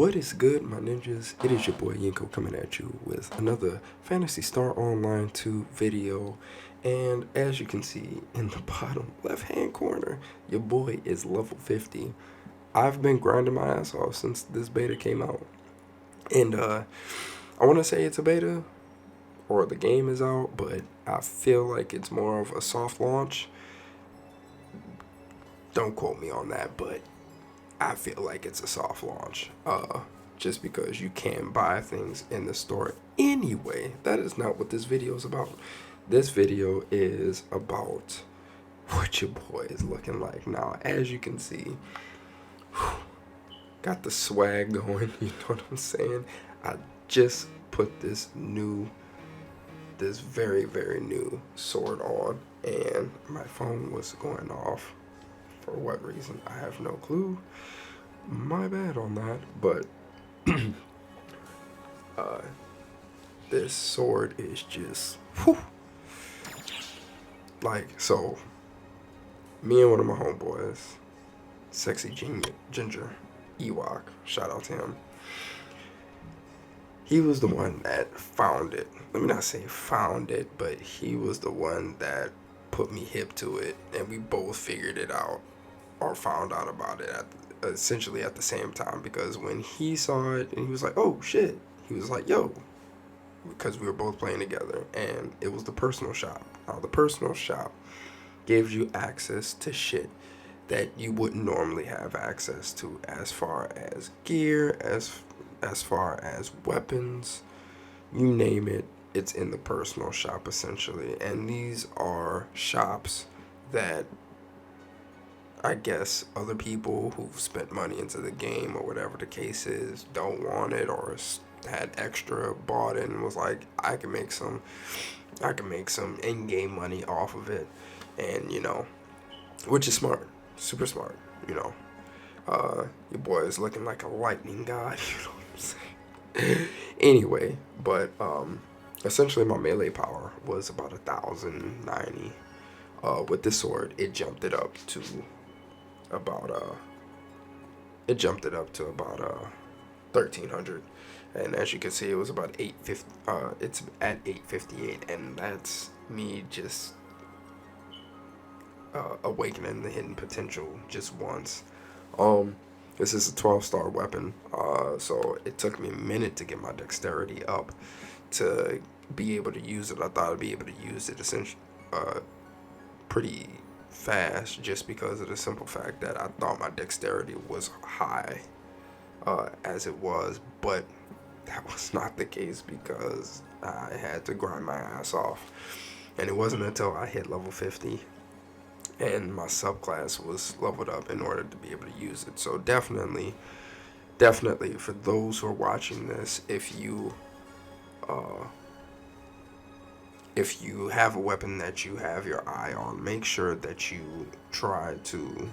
What is good, my ninjas? It is your boy Yinko coming at you with another Phantasy Star Online 2 video. And as you can see in the bottom left hand corner, your boy is level 50. I've been grinding my ass off since this beta came out. And I want to say it's a beta or the game is out, but I feel like it's more of a soft launch. Don't quote me on that, but I feel like it's a soft launch. Just because you can buy things in the store anyway. That is not what this video is about. This video is about what your boy is looking like now. As you can see, got the swag going, you know what I'm saying? I just put this very, very new sword on, and my phone was going off. For what reason, I have no clue. My bad on that, but this sword is just whew. Like, so me and one of my homeboys, Sexy Ginger Ewok, shout out to him, he was the one that found it. Let me not say found it, but he was the one that put me hip to it, and we both figured it out or found out about it essentially at the same time, because when he saw it and he was like, oh shit, he was like, yo, because we were both playing together, and it was the personal shop. Now the personal shop gives you access to shit that you wouldn't normally have access to, as far as gear, as far as weapons, you name it, it's in the personal shop essentially. And these are shops that I guess other people who've spent money into the game or whatever the case is don't want it, or had extra, bought it, and was like, I can make some in-game money off of it. And which is smart, super smart. Your boy is looking like a lightning god, you know what I'm saying? Anyway, but essentially my melee power was about 1,090. With this sword, it jumped it up to about 1,300, and as you can see, it was about 850. It's at 858, and that's me just awakening the hidden potential just once. This is a 12-star weapon, so it took me a minute to get my dexterity up to be able to use it. I thought I'd be able to use it essentially pretty fast, just because of the simple fact that I thought my dexterity was high as it was, but that was not the case because I had to grind my ass off. And it wasn't until I hit level 50 and my subclass was leveled up in order to be able to use it. So definitely for those who are watching this, if you have a weapon that you have your eye on, make sure that you try to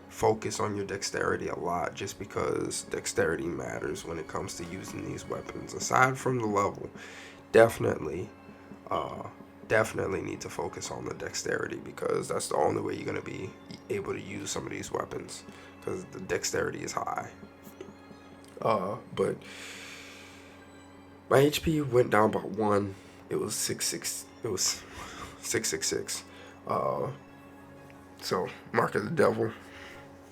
focus on your dexterity a lot, just because dexterity matters when it comes to using these weapons. Aside from the level, definitely need to focus on the dexterity, because that's the only way you're going to be able to use some of these weapons, because the dexterity is high. But my HP went down by 1. It was 666. So mark of the devil,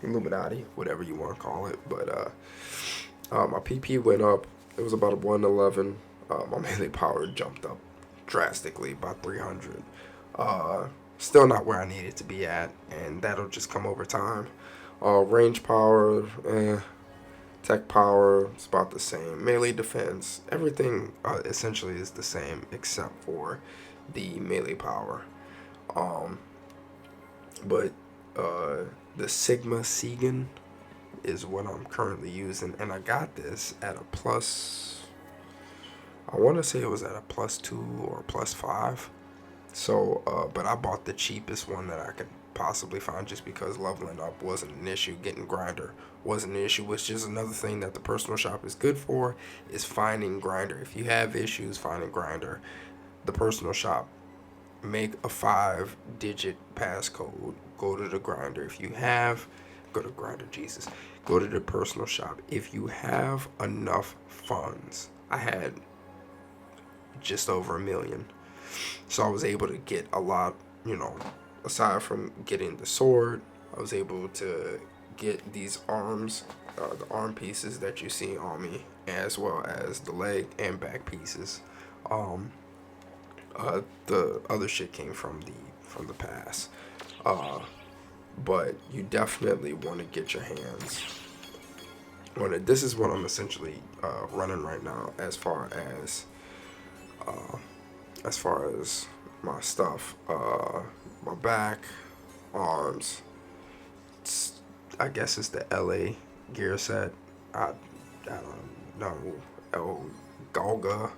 Illuminati, whatever you want to call it. But my PP went up. It was about a 111. My melee power jumped up drastically by 300. Still not where I need it to be at, and that'll just come over time. Range power, tech power, it's about the same. Melee defense, everything essentially is the same except for the melee power. But the Sigma Segan is what I'm currently using, and I got this at a plus, I want to say it was at a +2 or +5. So, but I bought the cheapest one that I could possibly find, just because leveling up wasn't an issue, getting grinder wasn't an issue, which is another thing that the personal shop is good for, is finding grinder. If you have issues finding grinder, the personal shop, make a 5-digit passcode, go to the grinder. If you have go to Grinder Jesus. Go to the personal shop. If you have enough funds, I had just over 1 million. So I was able to get a lot, aside from getting the sword, I was able to get these arms, the arm pieces that you see on me, as well as the leg and back pieces. Um, the other shit came from the past. But you definitely want to get your hands on it. This is what I'm essentially running right now, as far as my stuff, my back, arms. I guess it's the LA gear set. I don't know. El Golga,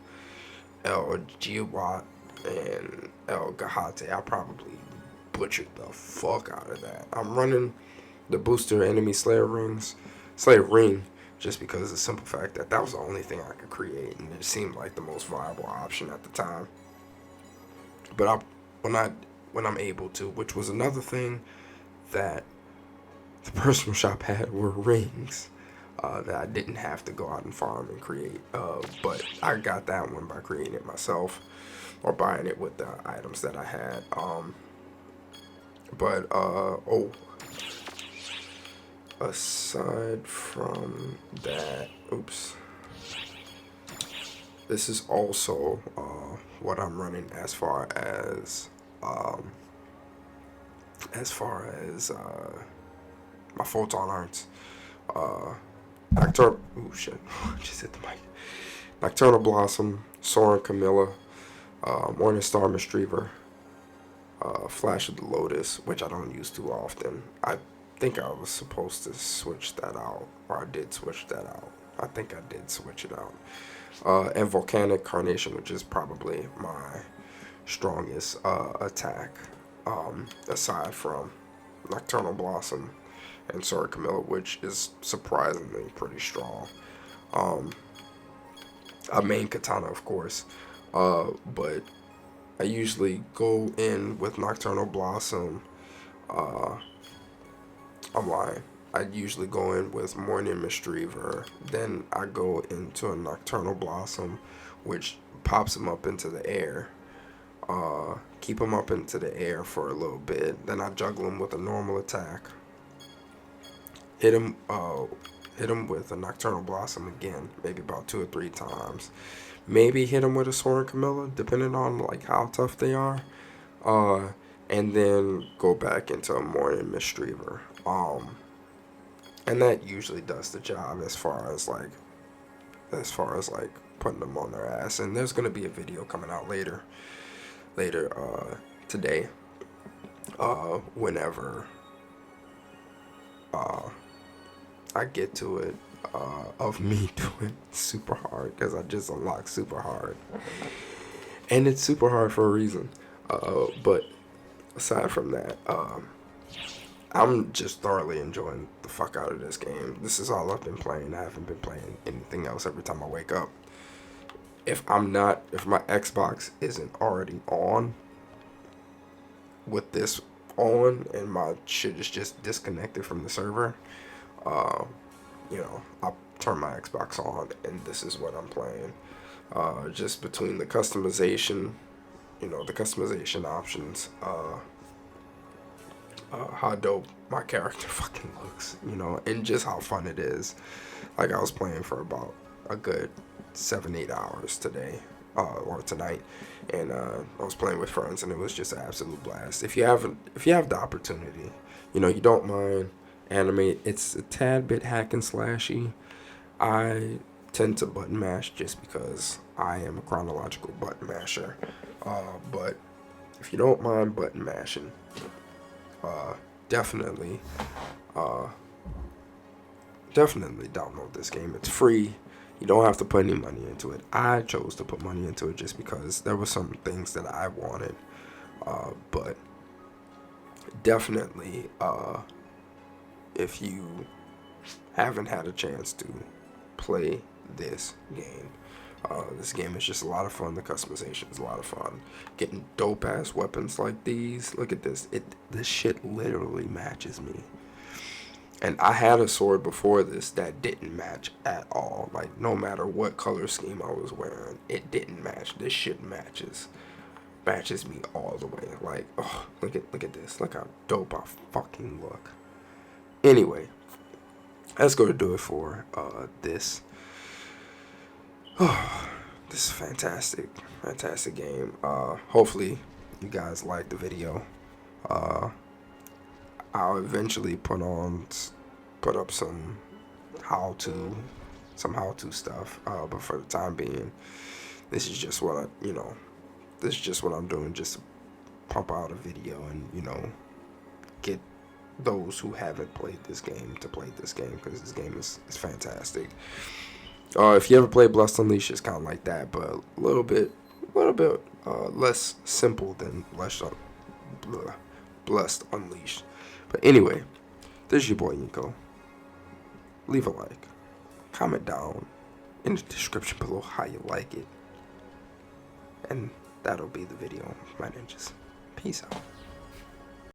El Giwat, and El Gahate. I probably butchered the fuck out of that. I'm running the booster enemy Slayer ring, just because of the simple fact that that was the only thing I could create, and it seemed like the most viable option at the time. But when I'm able to, which was another thing that the personal shop had, were rings that I didn't have to go out and farm and create. But I got that one by creating it myself or buying it with the items that I had. Aside from that, this is also what I'm running as far as my photon arts. Nocturnal. Ooh, shit. Just hit the mic. Nocturnal Blossom, Soaring Camilla, Morning Star Mistreaver, Flash of the Lotus, which I don't use too often. I think I was supposed to switch that out, or I did switch that out. I think I did switch it out. And Volcanic Carnation, which is probably my strongest attack, aside from Nocturnal Blossom and Soaring Camilla, which is surprisingly pretty strong. I main Katana, of course, but I usually go in with Nocturnal Blossom. I'm lying. I usually go in with Morning Mistreaver. Then I go into a Nocturnal Blossom, which pops him up into the air. Keep him up into the air for a little bit. Then I juggle him with a normal attack. Hit him with a Nocturnal Blossom again, maybe about 2 or 3 times. Maybe hit him with a Soaring Camilla, depending on like how tough they are. And then go back into a Morning Mistreaver. And that usually does the job as far as like putting them on their ass. And there's gonna be a video coming out later today, whenever I get to it, of me doing super hard, because I just unlocked super hard, and it's super hard for a reason. But aside from that, I'm just thoroughly enjoying the fuck out of this game. This is all I've been playing. I haven't been playing anything else every time I wake up. If my Xbox isn't already on with this on and my shit is just disconnected from the server, I'll turn my Xbox on and this is what I'm playing. Just between the customization, the customization options, how dope my character fucking looks, and just how fun it is. Like, I was playing for about a good 7-8 hours today, or tonight, and I was playing with friends, and it was just an absolute blast. If you have the opportunity, you don't mind anime, it's a tad bit hack and slashy. I tend to button mash just because I am a chronological button masher, but if you don't mind button mashing, definitely download this game. It's free. You don't have to put any money into it. I chose to put money into it just because there were some things that I wanted. But definitely, if you haven't had a chance to play this game is just a lot of fun. The customization is a lot of fun. Getting dope ass weapons like these. Look at this. This shit literally matches me. And I had a sword before this that didn't match at all. Like, no matter what color scheme I was wearing, it didn't match. This shit matches me all the way. Like, oh, look at this. Look how dope I fucking look. Anyway, that's going to do it for this. Oh, this is fantastic game. Hopefully you guys like the video. I'll eventually put up some how to stuff. But for the time being, this is just what this is just what I'm doing. Just pump out a video and get those who haven't played this game to play this game, because this game is fantastic. If you ever played Blessed Unleashed, it's kind of like that, but a little bit less simple than Blessed Unleashed. But anyway, this is your boy Yinko. Leave a like, comment down in the description below how you like it, and that'll be the video, my ninjas. Peace out.